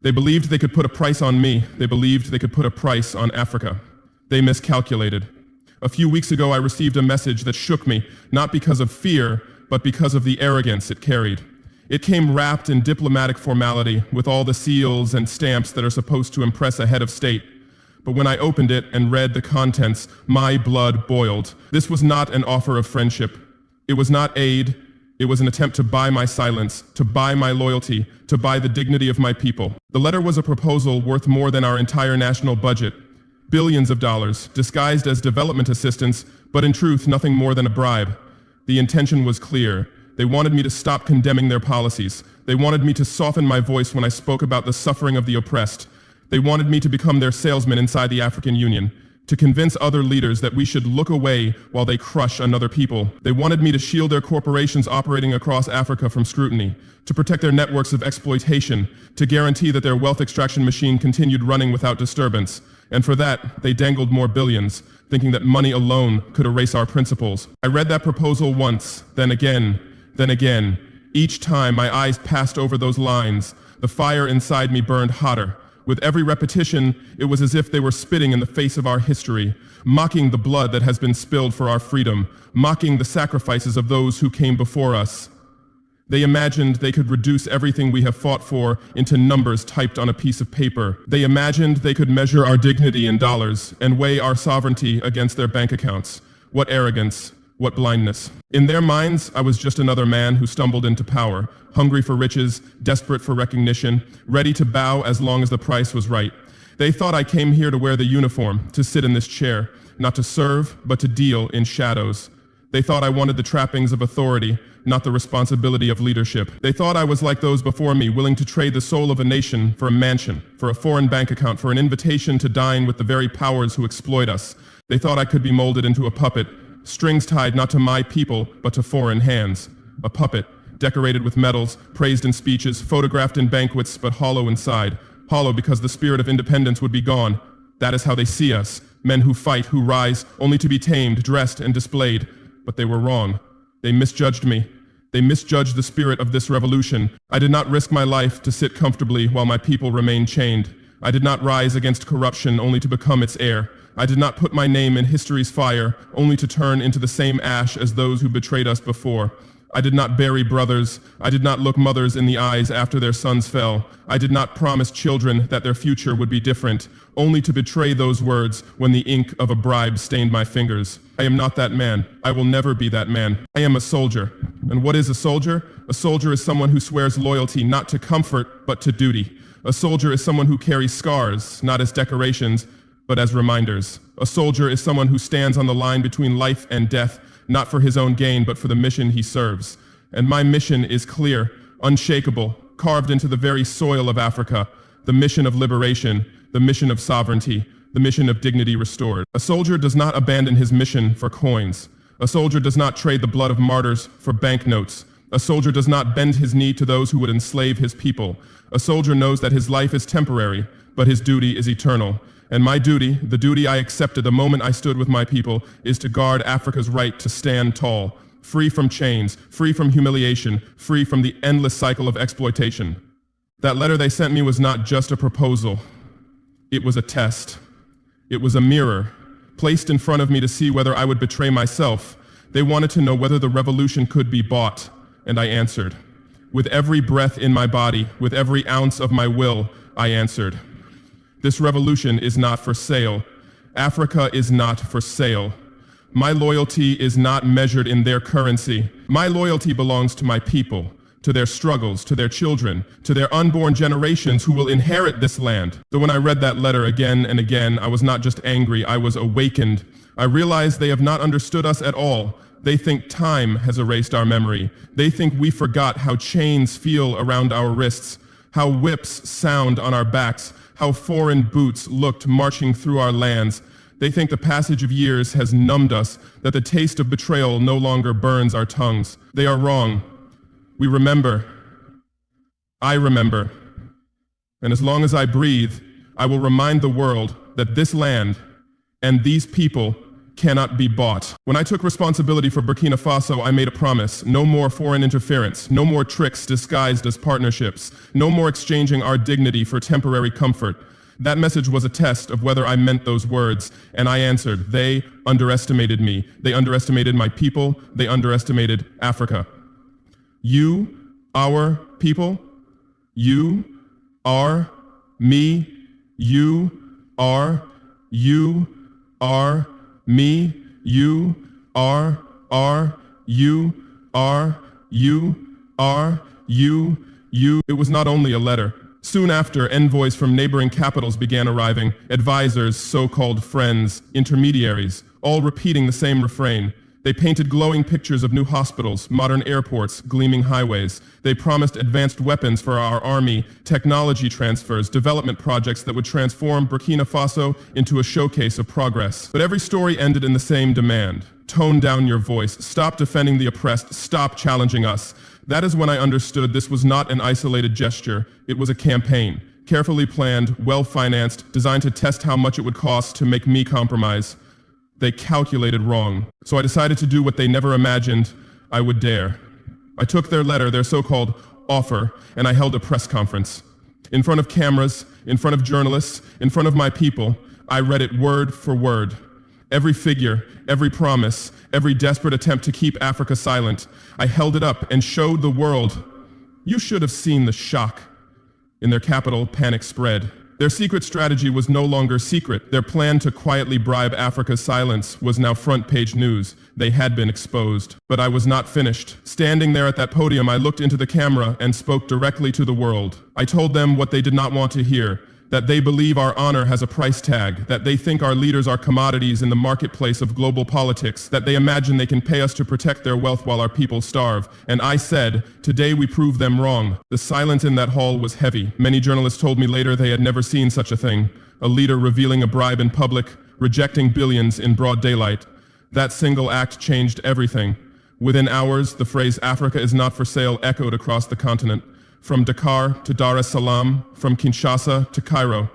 They believed they could put a price on me. They believed they could put a price on Africa. They miscalculated. A few weeks ago, I received a message that shook me, not because of fear, but because of the arrogance it carried. It came wrapped in diplomatic formality, with all the seals and stamps that are supposed to impress a head of state. But when I opened it and read the contents, my blood boiled. This was not an offer of friendship. It was not aid. It was an attempt to buy my silence, to buy my loyalty, to buy the dignity of my people. The letter was a proposal worth more than our entire national budget. Billions of dollars, disguised as development assistance, but in truth, nothing more than a bribe. The intention was clear. They wanted me to stop condemning their policies. They wanted me to soften my voice when I spoke about the suffering of the oppressed. They wanted me to become their salesman inside the African Union, to convince other leaders that we should look away while they crush another people. They wanted me to shield their corporations operating across Africa from scrutiny, to protect their networks of exploitation, to guarantee that their wealth extraction machine continued running without disturbance. And for that, they dangled more billions, thinking that money alone could erase our principles. I read that proposal once, then again. Each time my eyes passed over those lines, the fire inside me burned hotter. With every repetition, it was as if they were spitting in the face of our history, mocking the blood that has been spilled for our freedom, mocking the sacrifices of those who came before us. They imagined they could reduce everything we have fought for into numbers typed on a piece of paper. They imagined they could measure our dignity in dollars and weigh our sovereignty against their bank accounts. What arrogance, what blindness. In their minds, I was just another man who stumbled into power, hungry for riches, desperate for recognition, ready to bow as long as the price was right. They thought I came here to wear the uniform, to sit in this chair, not to serve, but to deal in shadows. They thought I wanted the trappings of authority, not the responsibility of leadership. They thought I was like those before me, willing to trade the soul of a nation for a mansion, for a foreign bank account, for an invitation to dine with the very powers who exploit us. They thought I could be molded into a puppet, strings tied not to my people, but to foreign hands. A puppet, decorated with medals, praised in speeches, photographed in banquets, but hollow inside. Hollow because the spirit of independence would be gone. That is how they see us, men who fight, who rise, only to be tamed, dressed, and displayed. But they were wrong. They misjudged me. They misjudged the spirit of this revolution. I did not risk my life to sit comfortably while my people remained chained. I did not rise against corruption only to become its heir. I did not put my name in history's fire only to turn into the same ash as those who betrayed us before. I did not bury brothers. I did not look mothers in the eyes after their sons fell. I did not promise children that their future would be different, only to betray those words when the ink of a bribe stained my fingers. I am not that man. I will never be that man. I am a soldier. And what is a soldier? A soldier is someone who swears loyalty not to comfort, but to duty. A soldier is someone who carries scars, not as decorations, but as reminders. A soldier is someone who stands on the line between life and death, not for his own gain, but for the mission he serves. And my mission is clear, unshakable, carved into the very soil of Africa, the mission of liberation, the mission of sovereignty, the mission of dignity restored. A soldier does not abandon his mission for coins. A soldier does not trade the blood of martyrs for banknotes. A soldier does not bend his knee to those who would enslave his people. A soldier knows that his life is temporary, but his duty is eternal. And my duty, the duty I accepted the moment I stood with my people, is to guard Africa's right to stand tall, free from chains, free from humiliation, free from the endless cycle of exploitation. That letter they sent me was not just a proposal. It was a test. It was a mirror, placed in front of me to see whether I would betray myself. They wanted to know whether the revolution could be bought, and I answered. With every breath in my body, with every ounce of my will, I answered. This revolution is not for sale. Africa is not for sale. My loyalty is not measured in their currency. My loyalty belongs to my people, to their struggles, to their children, to their unborn generations who will inherit this land. So when I read that letter again and again, I was not just angry, I was awakened. I realized they have not understood us at all. They think time has erased our memory. They think we forgot how chains feel around our wrists, how whips sound on our backs, how foreign boots looked marching through our lands. They think the passage of years has numbed us, that the taste of betrayal no longer burns our tongues. They are wrong. We remember. I remember. And as long as I breathe, I will remind the world that this land and these people cannot be bought. When I took responsibility for Burkina Faso, I made a promise. No more foreign interference, no more tricks disguised as partnerships, no more exchanging our dignity for temporary comfort. That message was a test of whether I meant those words, and I answered. They underestimated me. They underestimated my people. They underestimated Africa. You, our people, you are me, you are me, you are you are you. It was not only a letter. Soon after, envoys from neighboring capitals began arriving, advisors, so-called friends, intermediaries, all repeating the same refrain. They painted glowing pictures of new hospitals, modern airports, gleaming highways. They promised advanced weapons for our army, technology transfers, development projects that would transform Burkina Faso into a showcase of progress. But every story ended in the same demand. Tone down your voice. Stop defending the oppressed. Stop challenging us. That is when I understood this was not an isolated gesture. It was a campaign, carefully planned, well-financed, designed to test how much it would cost to make me compromise. They calculated wrong, so I decided to do what they never imagined I would dare. I took their letter, their so-called offer, and I held a press conference. In front of cameras, in front of journalists, in front of my people, I read it word for word. Every figure, every promise, every desperate attempt to keep Africa silent, I held it up and showed the world. You should have seen the shock. In their capital, panic spread. Their secret strategy was no longer secret. Their plan to quietly bribe Africa's silence was now front-page news. They had been exposed. But I was not finished. Standing there at that podium, I looked into the camera and spoke directly to the world. I told them what they did not want to hear, that they believe our honor has a price tag, that they think our leaders are commodities in the marketplace of global politics, that they imagine they can pay us to protect their wealth while our people starve. And I said, today we prove them wrong. The silence in that hall was heavy. Many journalists told me later they had never seen such a thing. A leader revealing a bribe in public, rejecting billions in broad daylight. That single act changed everything. Within hours, the phrase "Africa is not for sale" echoed across the continent. From Dakar to Dar es Salaam, from Kinshasa to Cairo.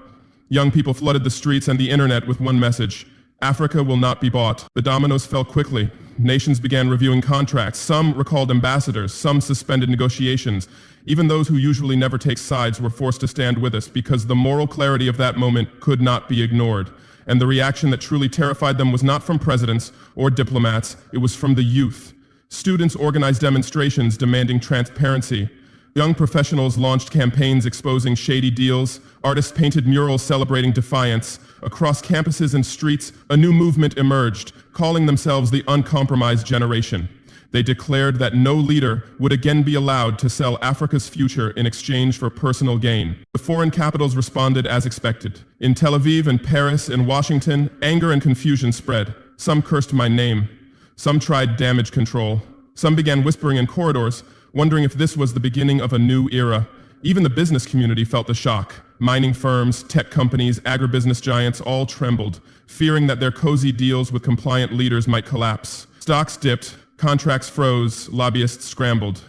Young people flooded the streets and the internet with one message: Africa will not be bought. The dominoes fell quickly. Nations began reviewing contracts. Some recalled ambassadors, some suspended negotiations. Even those who usually never take sides were forced to stand with us because the moral clarity of that moment could not be ignored. And the reaction that truly terrified them was not from presidents or diplomats, it was from the youth. Students organized demonstrations demanding transparency. Young professionals launched campaigns exposing shady deals. Artists painted murals celebrating defiance. Across campuses and streets, a new movement emerged, calling themselves the uncompromised generation. They declared that no leader would again be allowed to sell Africa's future in exchange for personal gain. The foreign capitals responded as expected. In Tel Aviv and Paris and Washington, anger and confusion spread. Some cursed my name. Some tried damage control. Some began whispering in corridors, wondering if this was the beginning of a new era. Even the business community felt the shock. Mining firms, tech companies, agribusiness giants all trembled, fearing that their cozy deals with compliant leaders might collapse. Stocks dipped, contracts froze, lobbyists scrambled.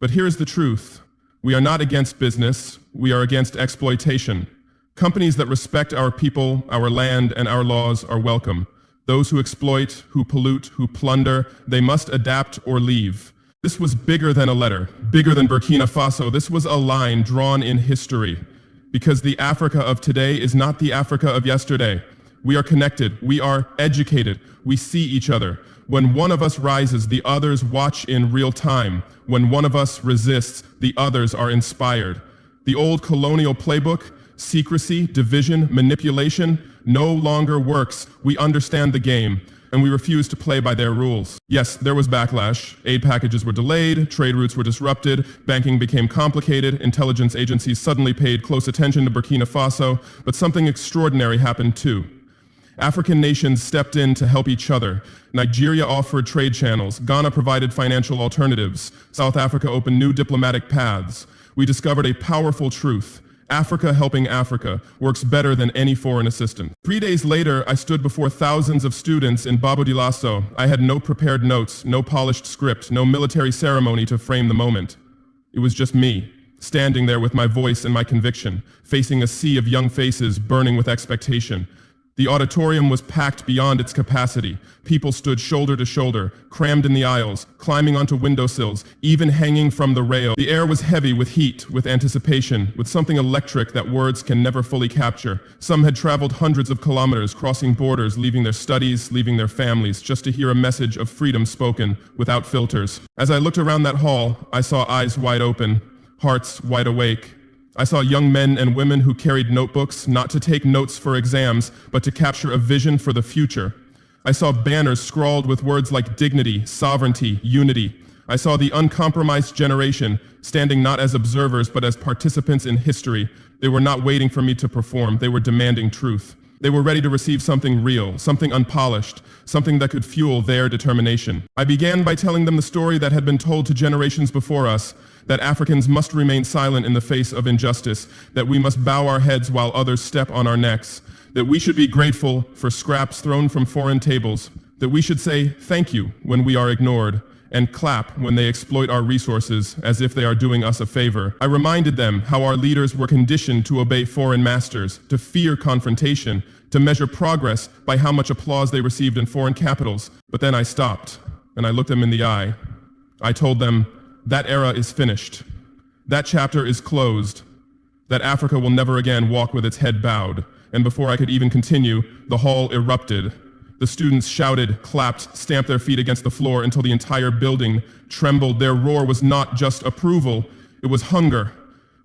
But here's the truth. We are not against business, we are against exploitation. Companies that respect our people, our land, and our laws are welcome. Those who exploit, who pollute, who plunder, they must adapt or leave. This was bigger than a letter, bigger than Burkina Faso. This was a line drawn in history. Because the Africa of today is not the Africa of yesterday. We are connected, we are educated, we see each other. When one of us rises, the others watch in real time. When one of us resists, the others are inspired. The old colonial playbook, secrecy, division, manipulation, no longer works. We understand the game, and we refuse to play by their rules. Yes, there was backlash. Aid packages were delayed, trade routes were disrupted, banking became complicated, intelligence agencies suddenly paid close attention to Burkina Faso, but something extraordinary happened too. African nations stepped in to help each other. Nigeria offered trade channels, Ghana provided financial alternatives, South Africa opened new diplomatic paths. We discovered a powerful truth. Africa helping Africa works better than any foreign assistance. 3 days later, I stood before thousands of students in Babo Dioulasso. I had no prepared notes, no polished script, no military ceremony to frame the moment. It was just me, standing there with my voice and my conviction, facing a sea of young faces burning with expectation. The auditorium was packed beyond its capacity. People stood shoulder to shoulder, crammed in the aisles, climbing onto windowsills, even hanging from the rail. The air was heavy with heat, with anticipation, with something electric that words can never fully capture. Some had traveled hundreds of kilometers, crossing borders, leaving their studies, leaving their families, just to hear a message of freedom spoken, without filters. As I looked around that hall, I saw eyes wide open, hearts wide awake. I saw young men and women who carried notebooks, not to take notes for exams, but to capture a vision for the future. I saw banners scrawled with words like dignity, sovereignty, unity. I saw the uncompromised generation, standing not as observers, but as participants in history. They were not waiting for me to perform, they were demanding truth. They were ready to receive something real, something unpolished, something that could fuel their determination. I began by telling them the story that had been told to generations before us, that Africans must remain silent in the face of injustice, that we must bow our heads while others step on our necks, that we should be grateful for scraps thrown from foreign tables, that we should say thank you when we are ignored, and clap when they exploit our resources as if they are doing us a favor. I reminded them how our leaders were conditioned to obey foreign masters, to fear confrontation, to measure progress by how much applause they received in foreign capitals. But then I stopped, and I looked them in the eye. I told them, that era is finished. That chapter is closed. That Africa will never again walk with its head bowed. And before I could even continue, the hall erupted. The students shouted, clapped, stamped their feet against the floor until the entire building trembled. Their roar was not just approval, it was hunger.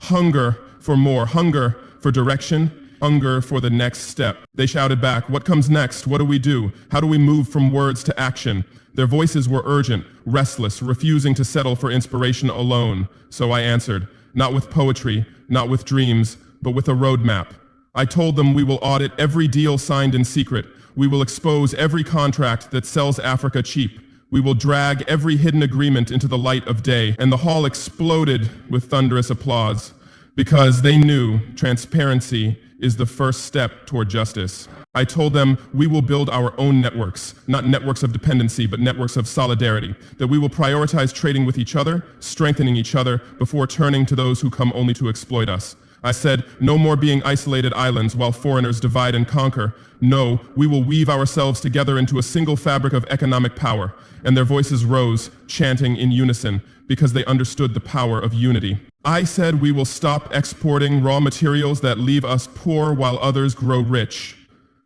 Hunger for more, hunger for direction, hunger for the next step. They shouted back, what comes next? What do we do? How do we move from words to action? Their voices were urgent, restless, refusing to settle for inspiration alone. So I answered, not with poetry, not with dreams, but with a roadmap. I told them we will audit every deal signed in secret. We will expose every contract that sells Africa cheap. We will drag every hidden agreement into the light of day. And the hall exploded with thunderous applause, because they knew transparency is the first step toward justice. I told them we will build our own networks, not networks of dependency, but networks of solidarity, that we will prioritize trading with each other, strengthening each other, before turning to those who come only to exploit us. I said, no more being isolated islands while foreigners divide and conquer. No, we will weave ourselves together into a single fabric of economic power. And their voices rose, chanting in unison, because they understood the power of unity. I said we will stop exporting raw materials that leave us poor while others grow rich.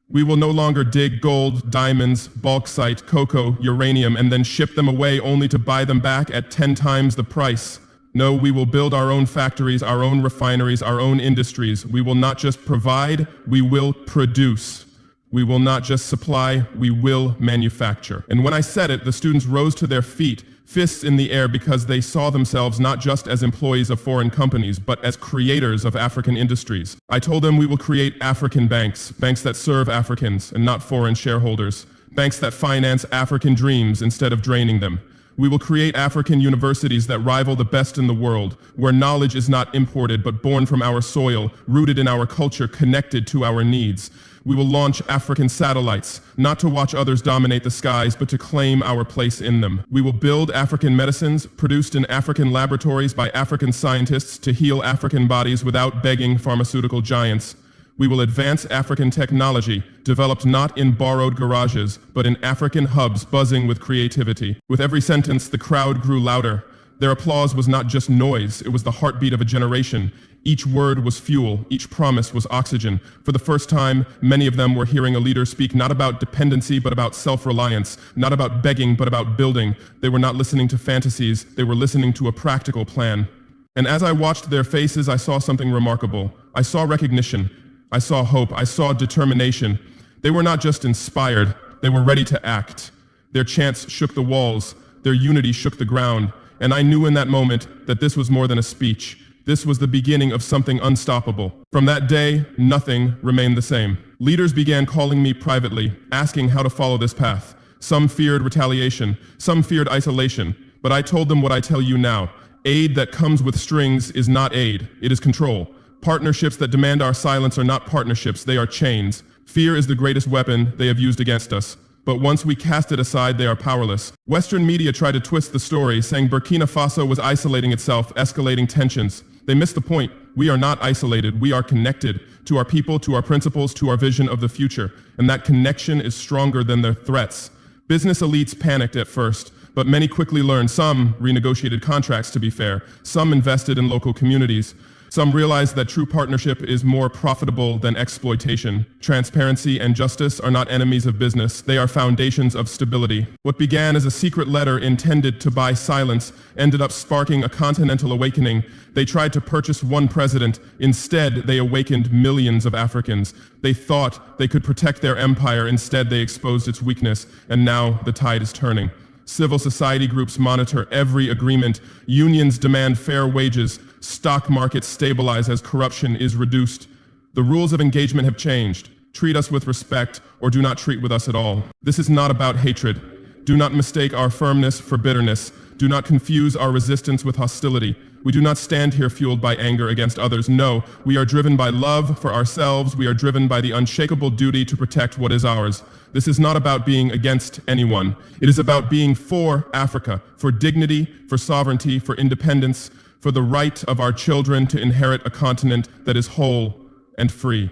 We will no longer dig gold, diamonds, bauxite, cocoa, uranium, and then ship them away only to buy them back at 10 times the price. No, we will build our own factories, our own refineries, our own industries. We will not just provide, we will produce. We will not just supply, we will manufacture. And when I said it, the students rose to their feet, fists in the air, because they saw themselves not just as employees of foreign companies, but as creators of African industries. I told them we will create African banks, banks that serve Africans and not foreign shareholders, banks that finance African dreams instead of draining them. We will create African universities that rival the best in the world, where knowledge is not imported but born from our soil, rooted in our culture, connected to our needs. We will launch African satellites, not to watch others dominate the skies, but to claim our place in them. We will build African medicines produced in African laboratories by African scientists to heal African bodies without begging pharmaceutical giants. We will advance African technology, developed not in borrowed garages, but in African hubs buzzing with creativity. With every sentence, the crowd grew louder. Their applause was not just noise, it was the heartbeat of a generation. Each word was fuel, each promise was oxygen. For the first time, many of them were hearing a leader speak not about dependency, but about self-reliance, not about begging, but about building. They were not listening to fantasies, they were listening to a practical plan. And as I watched their faces, I saw something remarkable. I saw recognition. I saw hope. I saw determination. They were not just inspired, they were ready to act. Their chants shook the walls, their unity shook the ground, and I knew in that moment that this was more than a speech. This was the beginning of something unstoppable. From that day, nothing remained the same. Leaders began calling me privately, asking how to follow this path. Some feared retaliation, some feared isolation, but I told them what I tell you now. Aid that comes with strings is not aid, it is control. Partnerships that demand our silence are not partnerships, they are chains. Fear is the greatest weapon they have used against us. But once we cast it aside, they are powerless. Western media tried to twist the story, saying Burkina Faso was isolating itself, escalating tensions. They missed the point. We are not isolated. We are connected to our people, to our principles, to our vision of the future. And that connection is stronger than their threats. Business elites panicked at first, but many quickly learned. Some renegotiated contracts, to be fair. Some invested in local communities. Some realized that true partnership is more profitable than exploitation. Transparency and justice are not enemies of business. They are foundations of stability. What began as a secret letter intended to buy silence ended up sparking a continental awakening. They tried to purchase one president. Instead, they awakened millions of Africans. They thought they could protect their empire. Instead, they exposed its weakness. And now the tide is turning. Civil society groups monitor every agreement. Unions demand fair wages. Stock markets stabilize as corruption is reduced. The rules of engagement have changed. Treat us with respect or do not treat with us at all. This is not about hatred. Do not mistake our firmness for bitterness. Do not confuse our resistance with hostility. We do not stand here fueled by anger against others. No, we are driven by love for ourselves. We are driven by the unshakable duty to protect what is ours. This is not about being against anyone. It is about being for Africa, for dignity, for sovereignty, for independence, for the right of our children to inherit a continent that is whole and free.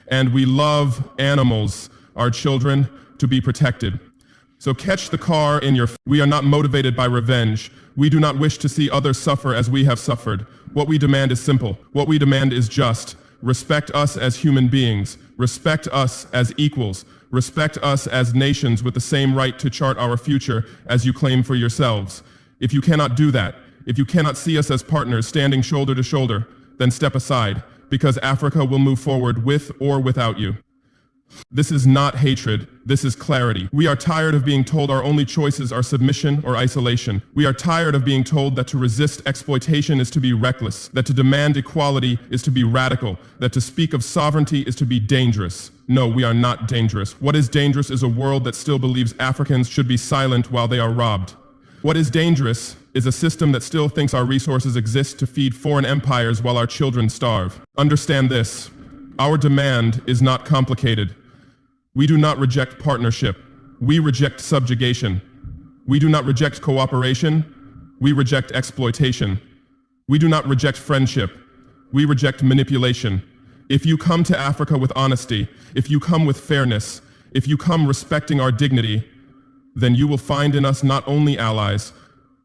And we love animals, our children, to be protected. So catch the car in your... We are not motivated by revenge. We do not wish to see others suffer as we have suffered. What we demand is simple. What we demand is just. Respect us as human beings. Respect us as equals. Respect us as nations with the same right to chart our future as you claim for yourselves. If you cannot do that, if you cannot see us as partners standing shoulder to shoulder, then step aside, because Africa will move forward with or without you. This is not hatred, this is clarity. We are tired of being told our only choices are submission or isolation. We are tired of being told that to resist exploitation is to be reckless, that to demand equality is to be radical, that to speak of sovereignty is to be dangerous. No, we are not dangerous. What is dangerous is a world that still believes Africans should be silent while they are robbed. What is dangerous is a system that still thinks our resources exist to feed foreign empires while our children starve. Understand this. Our demand is not complicated. We do not reject partnership. We reject subjugation. We do not reject cooperation. We reject exploitation. We do not reject friendship. We reject manipulation. If you come to Africa with honesty, if you come with fairness, if you come respecting our dignity, then you will find in us not only allies,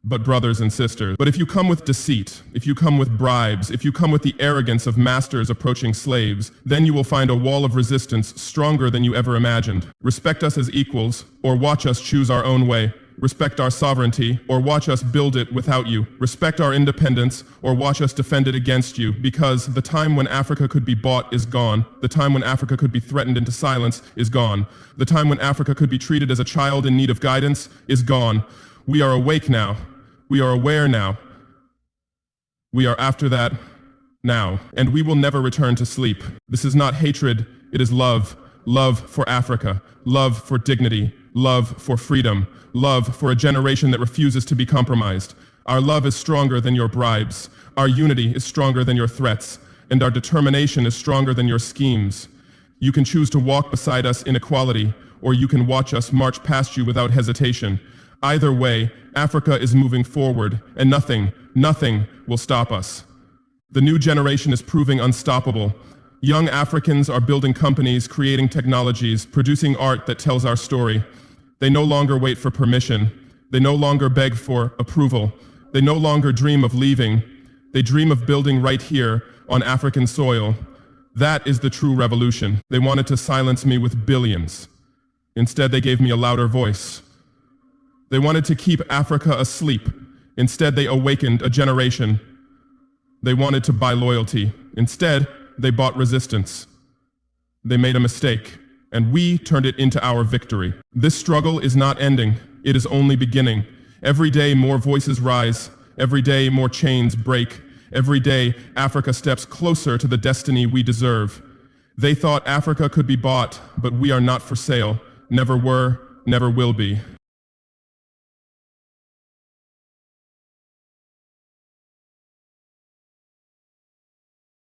but brothers and sisters. But if you come with deceit, if you come with bribes, if you come with the arrogance of masters approaching slaves, then you will find a wall of resistance stronger than you ever imagined. Respect us as equals, or watch us choose our own way. Respect our sovereignty, or watch us build it without you. Respect our independence, or watch us defend it against you, because the time when Africa could be bought is gone. The time when Africa could be threatened into silence is gone. The time when Africa could be treated as a child in need of guidance is gone. We are awake now. We are aware now. We are after that now. And we will never return to sleep. This is not hatred, it is love. Love for Africa. Love for dignity. Love for freedom. Love for a generation that refuses to be compromised. Our love is stronger than your bribes. Our unity is stronger than your threats. And our determination is stronger than your schemes. You can choose to walk beside us in equality, or you can watch us march past you without hesitation. Either way, Africa is moving forward, and nothing will stop us. The new generation is proving unstoppable. Young Africans are building companies, creating technologies, producing art that tells our story. They no longer wait for permission. They no longer beg for approval. They no longer dream of leaving. They dream of building right here on African soil. That is the true revolution. They wanted to silence me with billions. Instead, they gave me a louder voice. They wanted to keep Africa asleep. Instead, they awakened a generation. They wanted to buy loyalty. Instead, they bought resistance. They made a mistake, and we turned it into our victory. This struggle is not ending. It is only beginning. Every day, more voices rise. Every day, more chains break. Every day, Africa steps closer to the destiny we deserve. They thought Africa could be bought, but we are not for sale. Never were, never will be.